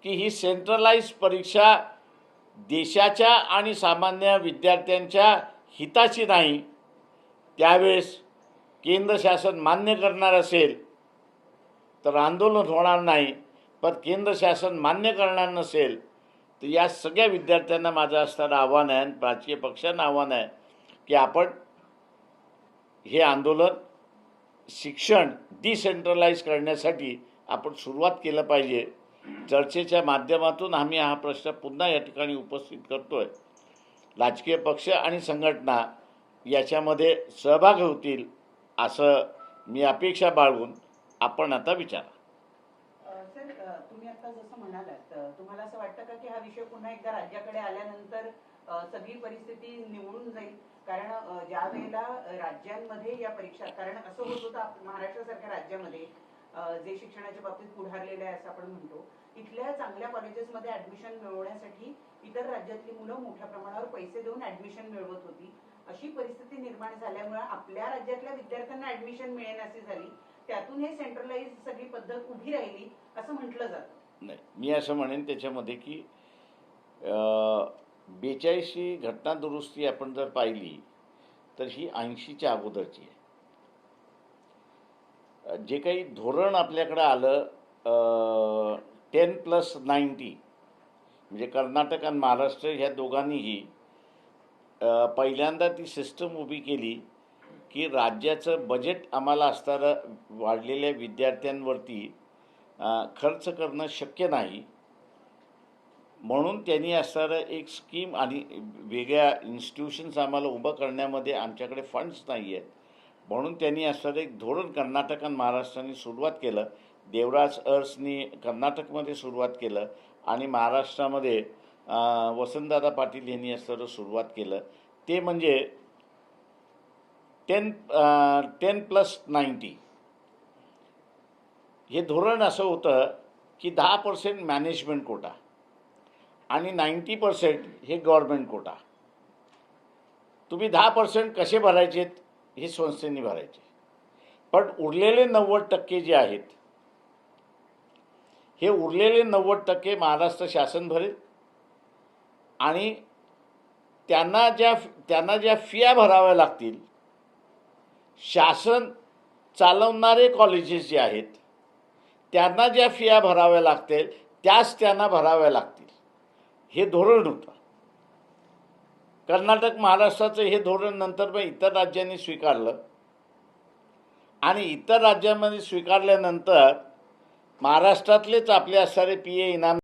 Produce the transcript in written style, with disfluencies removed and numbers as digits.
की ही सेंट्रलाइज परीक्षा देशाच्या आणि सामान्य विद्यार्थ्यांच्या हिताची नाही, त्यावेळेस केंद्र शासन मान्य करणार असेल तर आंदोलन होणार नाही, पण केंद्र शासन मान्य करणार नसेल तर या सगळ्या विद्यार्थ्यांना माझं असणारं आव्हान आहे, राजकीय पक्षांना आव्हान आहे की आपण हे आंदोलन शिक्षण डिसेंट्रलाइज करण्यासाठी आपण सुरुवात केलं पाहिजे. चर्चेच्या माध्यमातून आम्ही हा प्रश्न पुन्हा या ठिकाणी उपस्थित करतोय. राजकीय पक्ष आणि संघटना याच्यामध्ये सहभागी होतील असं मी अपेक्षा बाळगून आपण आता विचारा. सर, तुम्ही आता जसं म्हणालात, तुम्हाला असं वाटतं का की हा विषय पुन्हा एकदा राज्याकडे आल्यानंतर सगळी परिस्थिती निवळून जाईल? कारण ज्या वेळेला राज्यांमध्ये या परीक्षा, कारण असं होत होतं महाराष्ट्रासारख्या राज्यामध्ये जे शिक्षणाच्या बाबतीत पुढारलेले आहे असं आपण म्हणतो, इथल्या चांगल्या कॉलेजेसमध्ये ऍडमिशन मिळवण्यासाठी इतर राज्यातली मुलं मोठ्या प्रमाणावर पैसे देऊन ऍडमिशन मिळवत होती. अशी परिस्थिती निर्माण झाल्यामुळे आपल्या राज्यातल्या विद्यार्थ्यांना ऍडमिशन मिळेनाशी झाली. त्यातून हे सेंट्रलाइज सगळी पद्धत उभी राहिली असं म्हटलं जातं. नाही, मी असं म्हणेन त्याच्यामध्ये की 42ची घटना दुरुस्ती आपण जर पाहिली तर ही 80च्या अगोदरची आहे. जे काही धोरण आपल्याकडं आलं 10+90, म्हणजे कर्नाटक आणि महाराष्ट्र ह्या दोघांनीही पहिल्यांदा ती सिस्टम उभी केली की राज्याचं बजेट आम्हाला असणारं वाढलेल्या विद्यार्थ्यांवरती खर्च करणं शक्य नाही, म्हणून त्यांनी असणारं एक स्कीम आणि वेगळ्या इन्स्टिट्यूशन्स आम्हाला उभं करण्यामध्ये आमच्याकडे फंड्स नाही आहेत, म्हणून त्यांनी असणारं एक धोरण कर्नाटक आणि महाराष्ट्राने सुरुवात केलं. देवराज अरसनी कर्नाटकमध्ये सुरुवात केलं आणि महाराष्ट्रामध्ये वसंतदादा पाटील यांनी असणारं सुरुवात केलं. ते म्हणजे 10+90 हे धोरण असं होतं की 10% मॅनेजमेंट कोटा आणि 90% हे गव्हर्नमेंट कोटा. तुम्ही 10% कसे भरायचेत हे संस्थेने भरायचे, पण उरलेले 90% जे आहेत, हे उरलेले 90% महाराष्ट्र शासन भरेल आणि त्यांना ज्या फिया भराव्या लागतील, शासन चालवणारे कॉलेजेस जे आहेत त्यांना ज्या फिया भराव्या लागतील त्याच त्यांना भराव्या लागतील, हे धोरण होतं. कर्नाटक महाराष्ट्राचं हे धोरण नंतर मग इतर राज्यांनी स्वीकारलं आणि इतर राज्यांमध्ये स्वीकारल्यानंतर महाराष्ट्रातलेच आपले असणारे PA इनाम